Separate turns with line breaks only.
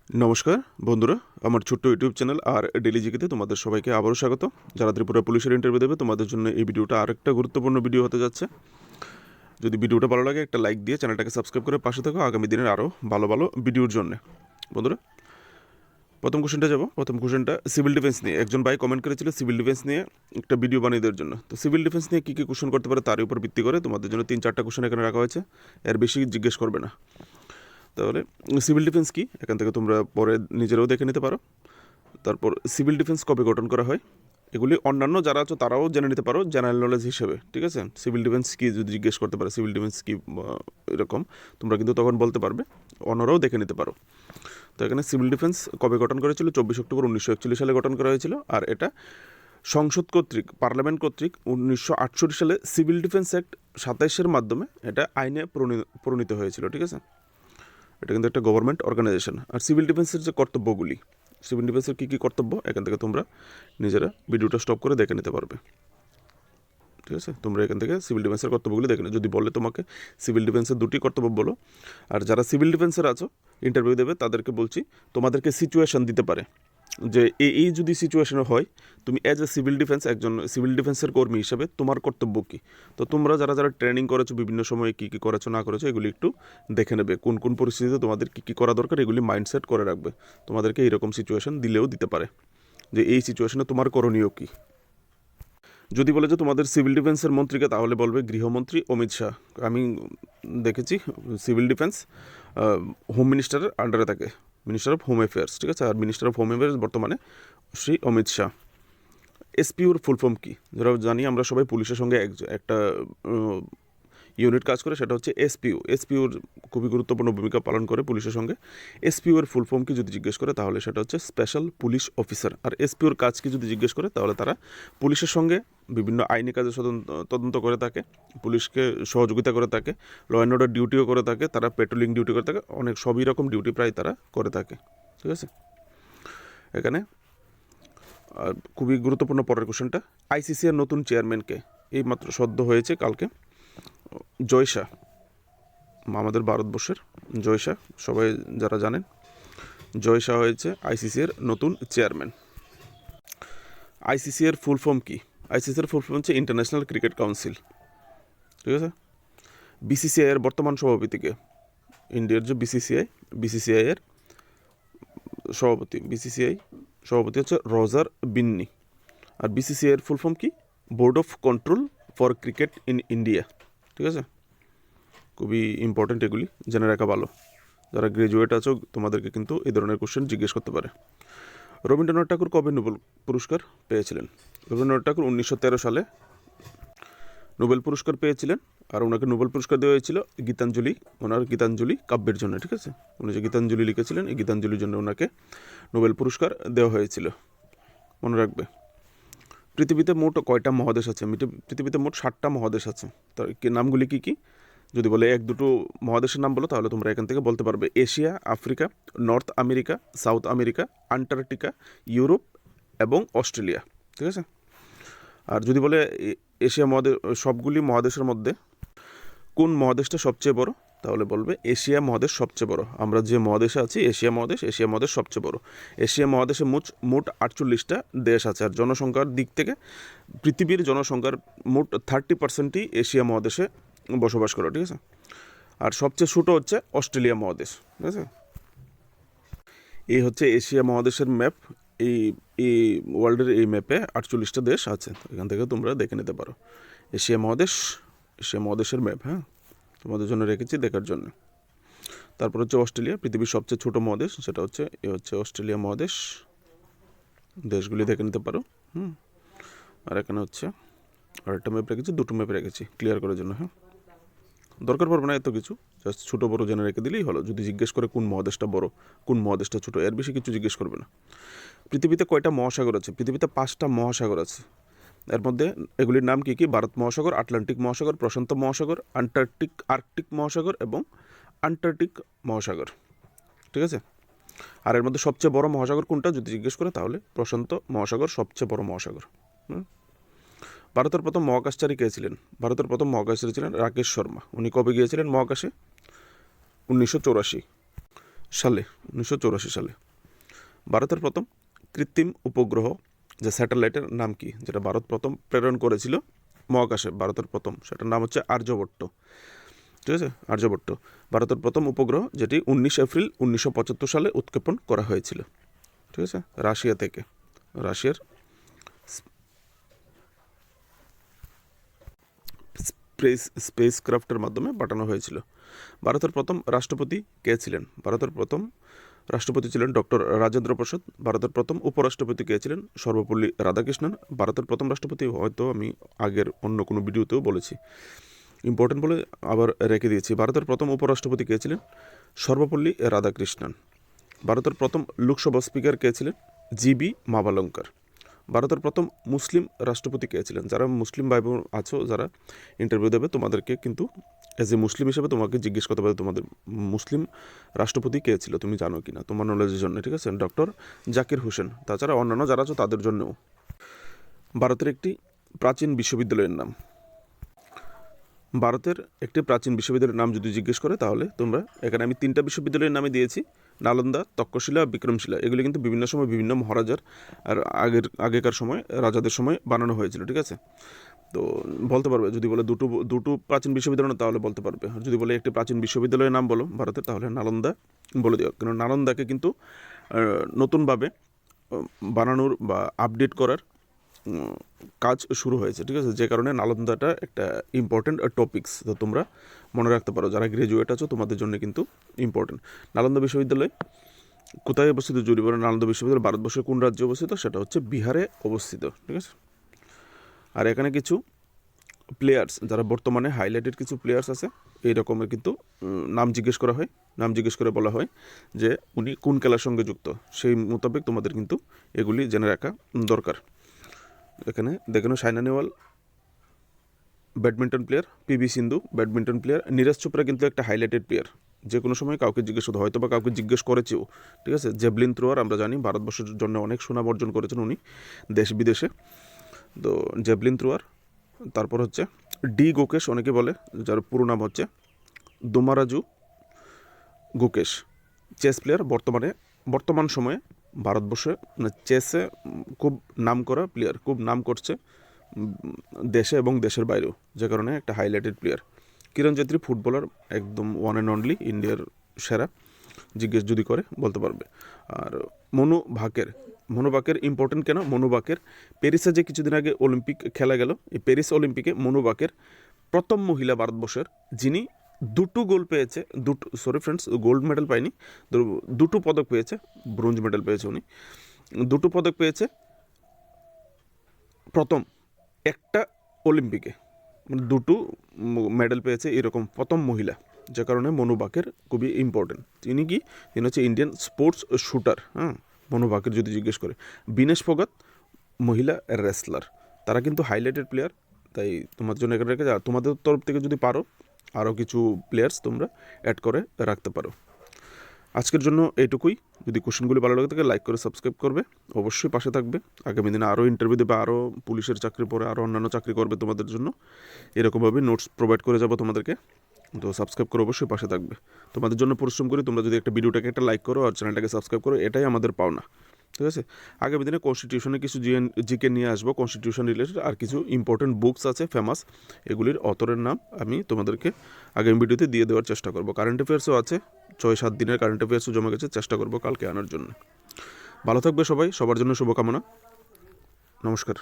নমস্কার বন্ধুরা, আমার ছোট্ট ইউটিউব চ্যানেল আর ডেলি জিকেতে তোমাদের সবাইকে আবারও স্বাগত। যারা ত্রিপুরা পুলিশের ইন্টারভিউ দেবে তোমাদের জন্য এই ভিডিওটা আরেকটা গুরুত্বপূর্ণ ভিডিও হতে যাচ্ছে। যদি ভিডিওটা ভালো লাগে একটা লাইক দিয়ে চ্যানেলটাকে সাবস্ক্রাইব করে পাশে থাকো আগামী দিনের আরও ভালো ভালো ভিডিওর জন্য। বন্ধুরা, প্রথম কোশ্চেনটা যাবো। প্রথম কোশ্চেনটা সিভিল ডিফেন্স নিয়ে। একজন ভাই কমেন্ট করেছিল সিভিল ডিফেন্স নিয়ে একটা ভিডিও বানিয়ে দেওয়ার জন্য। তো সিভিল ডিফেন্স নিয়ে কী কী কোশ্চেন করতে পারে তার উপর ভিত্তি করে তোমাদের জন্য 3-4টা কোশ্চেন এখানে রাখা হয়েছে, এর বেশি জিজ্ঞেস করবে না। তাহলে সিভিল ডিফেন্স কি এখান থেকে তোমরা পরে নিজেরাও দেখে নিতে পারো। তারপর সিভিল ডিফেন্স কবে গঠন করা হয়, এগুলি অন্যান্য যারা আছো তারাও জেনে নিতে পারো জেনারেল নলেজ হিসেবে, ঠিক আছে। সিভিল ডিফেন্স কি যদি জিজ্ঞেস করতে পারে সিভিল ডিফেন্স কি এরকম, তোমরা কিন্তু তখন বলতে পারবে, অন্যরাও দেখে নিতে পারো। তো এখানে সিভিল ডিফেন্স কবে গঠন করেছিল, 24 অক্টোবর 1941 সালে গঠন করা হয়েছিল। আর এটা সংসদ কর্তৃক, পার্লামেন্ট কর্তৃক 1968 সালে সিভিল ডিফেন্স অ্যাক্ট 27-এর মাধ্যমে এটা আইনে প্রণীত হয়েছিল, ঠিক আছে। এটা কিন্তু একটা গভর্নমেন্ট অর্গানাইজেশন। আর সিভিল ডিফেন্সের যে কর্তব্যগুলি, সিভিল ডিফেন্সের কী কী কর্তব্য এখান থেকে তোমরা নিজেরা ভিডিওটা স্টপ করে দেখে নিতে পারবে, ঠিক আছে। তোমরা এখান থেকে সিভিল ডিফেন্সের কর্তব্যগুলি দেখে নিও। যদি বলে তোমাকে সিভিল ডিফেন্সের 2টি কর্তব্য বলো, আর যারা সিভিল ডিফেন্সের আছো ইন্টারভিউ দেবে তাদেরকে বলছি তোমাদেরকে সিচুয়েশন দিতে পারে যে এই যদি সিচুয়েশনে হয় তুমি অ্যাজ এ সিভিল ডিফেন্স, একজন সিভিল ডিফেন্সের কর্মী হিসাবে তোমার কর্তব্য কী। তো তোমরা যারা যারা ট্রেনিং করেছো বিভিন্ন সময়ে কী কী করেছো না করেছো এগুলি একটু দেখে নেবে, কোন কোন পরিস্থিতিতে তোমাদের কী কী করা দরকার এগুলি মাইন্ডসেট করে রাখবে। তোমাদেরকে এইরকম সিচুয়েশন দিলেও দিতে পারে যে এই সিচুয়েশনে তোমার করণীয় কী। যদি বলে যে তোমাদের সিভিল ডিফেন্সের মন্ত্রীকে, তাহলে বলবে গৃহমন্ত্রী অমিত শাহ। আমি দেখেছি সিভিল ডিফেন্স হোম মিনিস্টারের আন্ডারে থাকে, মিনিস্টার অফ হোম অ্যাফেয়ার্স, ঠিক আছে। আর মিনিস্টার অফ হোম অ্যাফেয়ার্স বর্তমানে শ্রী অমিত শাহ। এসপিওর ফুল ফর্ম কী, যারা জানি আমরা সবাই পুলিশের সঙ্গে একটা ইউনিট কাজ করে, সেটা হচ্ছে এসপিও। এসপিওর খুবই গুরুত্বপূর্ণ ভূমিকা পালন করে পুলিশের সঙ্গে। এসপিওর ফুল ফর্ম কি যদি জিজ্ঞেস করে তাহলে সেটা হচ্ছে স্পেশাল পুলিশ অফিসার। আর এসপিওর কাজ কি যদি জিজ্ঞেস করে তাহলে তারা পুলিশের সঙ্গে বিভিন্ন আইনি কাজে তদন্ত করে থাকে, পুলিশকে সহযোগিতা করে থাকে, ল অ্যান্ড অর্ডার ডিউটিও করে থাকে, তারা পেট্রোলিং ডিউটি করে থাকে, অনেক সবই রকম ডিউটি প্রায় তারা করে থাকে, ঠিক আছে। এখানে খুবই গুরুত্বপূর্ণ পরের কোশ্চেনটা, আইসিসির নতুন চেয়ারম্যানকে এই মাত্র সদ্য হয়েছে কালকে, জয় শাহ, আমাদের ভারতবর্ষের জয় শাহ, সবাই যারা জানেন জয় শাহ হয়েছে আইসিসির নতুন চেয়ারম্যান। আইসিসির ফুল ফর্ম কি, আইসিসির ফুল ফর্ম হচ্ছে ইন্টারন্যাশনাল ক্রিকেট কাউন্সিল, ঠিক আছে। বিসিসিআই এর বর্তমান সভাপতিকে, ইন্ডিয়ার যে বিসিসিআই এর সভাপতি হচ্ছে রজার বিন্নি। আর বিসিসিআই এর ফুল ফর্ম কি, board of control for cricket in India, ঠিক আছে। খুবই ইম্পর্টেন্ট, এগুলি জেনে রাখা ভালো। যারা গ্রাজুয়েট আছো তোমাদেরকে কিন্তু এই ধরনের কোশ্চেন জিজ্ঞেস করতে পারে। রবীন্দ্রনাথ ঠাকুর কবে নোবেল পুরস্কার পেয়েছিলেন? রবীন্দ্রনাথ ঠাকুর 1913 সালে নোবেল পুরস্কার পেয়েছিলেন। আর ওনাকে নোবেল পুরস্কার দেওয়া হয়েছিল গীতাঞ্জলি, ওনার গীতাঞ্জলি কাব্যের জন্য, ঠিক আছে। উনি যে গীতাঞ্জলি লিখেছিলেন এই গীতাঞ্জলির জন্য ওনাকে নোবেল পুরস্কার দেওয়া হয়েছিল, মনে রাখবে। পৃথিবীতে মোট কয়টা মহাদেশ আছে? পৃথিবীতে মোট 7টা মহাদেশ আছে। তার নামগুলি কী কী, যদি বলে 1-2 মহাদেশের নাম বলো তাহলে তোমরা এখান থেকে বলতে পারবে Asia, Africa, north America, south America, Antarctica, Europe এবং অস্ট্রেলিয়া, ঠিক আছে। আর যদি বলে এশিয়া মহাদেশ, সবগুলি মহাদেশের মধ্যে কোন মহাদেশটা সবচেয়ে বড়, তাহলে বলবে এশিয়া মহাদেশ সবচেয়ে বড়। আমরা যে মহাদেশে আছি এশিয়া মহাদেশ সবচেয়ে বড়। এশিয়া মহাদেশে মোট 48টা দেশ আছে। আর জনসংখ্যার দিক থেকে পৃথিবীর জনসংখ্যার মোট 30%ই এশিয়া মহাদেশে বসবাস করে, ঠিক আছে। আর সবচেয়ে ছোটো হচ্ছে অস্ট্রেলিয়া মহাদেশ, ঠিক আছে। এই হচ্ছে এশিয়া মহাদেশের ম্যাপ। এই ওয়ার্ল্ডের এই ম্যাপে 48টা দেশ আছে, এখান থেকে তোমরা দেখে নিতে পারো এশিয়া মহাদেশের ম্যাপ, হ্যাঁ, তোমাদের জন্য রেখেছি দেখার জন্য। তারপর হচ্ছে অস্ট্রেলিয়া, পৃথিবীর সবচেয়ে ছোটো মহাদেশ, সেটা হচ্ছে অস্ট্রেলিয়া মহাদেশ। দেশগুলি দেখে নিতে পারো। আর এখানে হচ্ছে আরেকটা ম্যাপ রেখেছি, 2টো ম্যাপ রেখেছি ক্লিয়ার করার জন্য, হ্যাঁ। দরকার পড়বে না এত কিছু, জাস্ট ছোটো বড়ো জেনে রেখে দিলেই হলো। যদি জিজ্ঞেস করে কোন মহাদেশটা বড় কোন মহাদেশটা ছোটো, এর বেশি কিছু জিজ্ঞেস করবে না। পৃথিবীতে কয়টা মহাসাগর আছে? পৃথিবীতে 5টা মহাসাগর আছে। এর মধ্যে এগুলির নাম কী কী, ভারত মহাসাগর, আটলান্টিক মহাসাগর, প্রশান্ত মহাসাগর, আর্কটিক মহাসাগর এবং আন্টার্কটিক মহাসাগর, ঠিক আছে। আর এর মধ্যে সবচেয়ে বড় মহাসাগর কোনটা যদি জিজ্ঞেস করে তাহলে প্রশান্ত মহাসাগর সবচেয়ে বড় মহাসাগর। ভারতের প্রথম মহাকাশচারী কে ছিলেন? ভারতের প্রথম মহাকাশচারী ছিলেন রাকেশ শর্মা। উনি কবে গিয়েছিলেন মহাকাশে? 1984। সালে 1984 সালে। ভারতের প্রথম কৃত্রিম উপগ্রহ যে স্যাটেলাইটের নাম কি, যেটা ভারত প্রথম প্রেরণ করেছিল মহাকাশে, ভারতের প্রথম, সেটার নাম হচ্ছে আর্যভট্ট। ঠিক আছে, আর্যভট্ট ভারতের প্রথম উপগ্রহ, যেটি 19 এপ্রিল 1975 সালে উৎক্ষেপণ করা হয়েছিল। ঠিক আছে, রাশিয়া থেকে, রাশিয়ার স্পেস ক্রাফটের মাধ্যমে পাঠানো হয়েছিল। ভারতের প্রথম রাষ্ট্রপতি কে ছিলেন? ভারতের প্রথম রাষ্ট্রপতি ছিলেন ডক্টর রাজেন্দ্র প্রসাদ। ভারতের প্রথম উপরাষ্ট্রপতি কে ছিলেন? সর্বপল্লী রাধাকৃষ্ণন। ভারতের প্রথম রাষ্ট্রপতি হয়তো আমি আগের অন্য কোনো ভিডিওতেও বলেছি, ইম্পর্টেন্ট বলে আবার রেখে দিয়েছি। ভারতের প্রথম উপরাষ্ট্রপতি কে ছিলেন? সর্বপল্লী রাধাকৃষ্ণন। ভারতের প্রথম লোকসভা স্পিকার কে ছিলেন? জিবি মাভালঙ্কার। ভারতের প্রথম মুসলিম রাষ্ট্রপতি কে ছিলেন? যারা মুসলিম ভাই বোন আছো, যারা ইন্টারভিউ দেবে, তোমাদেরকে কিন্তু অ্যাজ এ মুসলিম হিসেবে তোমাকে জিজ্ঞেস করতে পারে তোমাদের মুসলিম রাষ্ট্রপতি কে ছিল, তুমি জানো কি না, তোমার নলেজের জন্য। ঠিক আছে, ডক্টর জাকির হোসেন। তাছাড়া অন্যান্য যারা আছো তাদের জন্যও। ভারতের একটি প্রাচীন বিশ্ববিদ্যালয়ের নাম। ভারতের একটি প্রাচীন বিশ্ববিদ্যালয়ের নাম যদি জিজ্ঞেস করে, তাহলে তোমরা এখানে আমি 3টা বিশ্ববিদ্যালয়ের নামে দিয়েছি, নালন্দা, তক্ষশিলা, বিক্রমশিলা। এগুলি কিন্তু বিভিন্ন সময় বিভিন্ন মহারাজার আর আগেকার সময় রাজাদের সময় বানানো হয়েছিল। ঠিক আছে, তো বলতে পারবে। যদি বলে দুটো প্রাচীন বিশ্ববিদ্যালয় না, তাহলে বলতে পারবে। আর যদি বলে একটি প্রাচীন বিশ্ববিদ্যালয়ের নাম বলো ভারতের, তাহলে নালন্দা বলে দিও। কারণ নালন্দাকে কিন্তু নতুনভাবে বানানোর বা আপডেট করার কাজ শুরু হয়েছে। ঠিক আছে, যে কারণে নালন্দাটা একটা ইম্পর্টেন্ট টপিকস, তো তোমরা মনে রাখতে পারো। যারা গ্র্যাজুয়েট আছো তোমাদের জন্য কিন্তু ইম্পর্টেন্ট। নালন্দা বিশ্ববিদ্যালয় কোথায় অবস্থিত? যদি বলে নালন্দা বিশ্ববিদ্যালয় ভারতবর্ষের কোন রাজ্যে অবস্থিত, সেটা হচ্ছে বিহারে অবস্থিত। ঠিক আছে, আর এখানে কিছু প্লেয়ার্স, যারা বর্তমানে হাইলাইটেড কিছু প্লেয়ার্স আছে, এই রকমের কিন্তু নাম জিজ্ঞেস করা হয়। নাম জিজ্ঞেস করে বলা হয় যে উনি কোন খেলার সঙ্গে যুক্ত, সেই মোতাবেক তোমাদের কিন্তু এগুলি জেনে রাখা দরকার। এখানে দেখেন, Saina Nehwal badminton player, P V Sindhu badminton player, Neeraj Chopra কিন্তু একটা হাইলাইটেড প্লেয়ার, যে কোনো সময় কাউকে জিজ্ঞেস করতে, হয়তো বা কাউকে জিজ্ঞেস করেছেও। ঠিক আছে, জেভলিন থ্রোয়ার আমরা জানি ভারতবর্ষের জন্য অনেক সুনাম অর্জন করেছেন উনি দেশ বিদেশে, তো জেভলিন থ্রোয়ার। তারপর হচ্ছে ডি গোকেশ, অনেকে বলে, যার পুরো নাম হচ্ছে দোমারাজু গোকেশ, চেস প্লেয়ার। বর্তমান সময়ে ভারতবর্ষে চেসে খুব নাম করা প্লেয়ার, খুব নাম করছে দেশে এবং দেশের বাইরেও, যে কারণে একটা হাইলাইটেড প্লেয়ার। কিরণ জেটলি ফুটবলার, একদম ওয়ান অ্যান্ড অনলি ইন্ডিয়ার সেরা, জিজ্ঞেস যদি করে বলতে পারবে। আর মনু ভাকের ইম্পর্টেন্ট কেন? মনু ভাকের প্যারিসে যে কিছুদিন আগে অলিম্পিক খেলা গেল, এই প্যারিস অলিম্পিকে মনু ভাকের প্রথম মহিলা ভারতবর্ষের, যিনি দুটো গোল পেয়েছে, গোল্ড মেডেল পায়নি, দুটো পদক পেয়েছে, ব্রোঞ্জ মেডেল পেয়েছে উনি, দুটো পদক পেয়েছে প্রথম একটা অলিম্পিকে, মানে দুটো মেডেল পেয়েছে এরকম প্রথম মহিলা, যে কারণে মনু ভাকের খুবই ইম্পর্টেন্ট। তিনি হচ্ছে ইন্ডিয়ান স্পোর্টস শুটার। হ্যাঁ, মনু ভাকের যদি জিজ্ঞেস করে। বিনেশ ফোগাত মহিলা রেসলার, তারা কিন্তু হাইলাইটেড প্লেয়ার। তাই তোমার জন্য এখানে রেখে তোমাদের তরফ থেকে যদি পারো আরও কিছু প্লেয়ার্স তোমরা অ্যাড করে রাখতে পারো। আজকের জন্য এইটুকুই। যদি কোশ্চেনগুলি ভালো লাগে থাকে লাইক করে সাবস্ক্রাইব করবে, অবশ্যই পাশে থাকবে। আগামী দিনে আরও ইন্টারভিউ দেবে, আরও পুলিশের চাকরি পরে আরও অন্যান্য চাকরি করবে তোমাদের জন্য, এরকমভাবে নোটস প্রোভাইড করে যাবো তোমাদেরকে। তো সাবস্ক্রাইব করে অবশ্যই পাশে থাকবে। তোমাদের জন্য পরিশ্রম করি, তোমরা যদি একটা ভিডিওটাকে একটা লাইক করো আর চ্যানেলটাকে সাবস্ক্রাইব করো, এটাই আমাদের পাওনা। ঠিক আছে, আগামী দিনে কনস্টিটিউশনে কিছু জিকে নিয়ে আসবো, কনস্টিটিউশন রিলেটেড, আর কিছু ইম্পর্টেন্ট বুকস আছে ফেমাস, এগুলির অথরের নাম আমি তোমাদেরকে আগামী ভিডিওতে দিয়ে দেওয়ার চেষ্টা করবো। কারেন্ট অ্যাফেয়ার্সও আছে, 6-7 দিনের কারেন্ট অ্যাফেয়ার্সও জমা গেছে, চেষ্টা করবো কালকে আনার জন্য। ভালো থাকবে সবাই, সবার জন্য শুভকামনা। নমস্কার।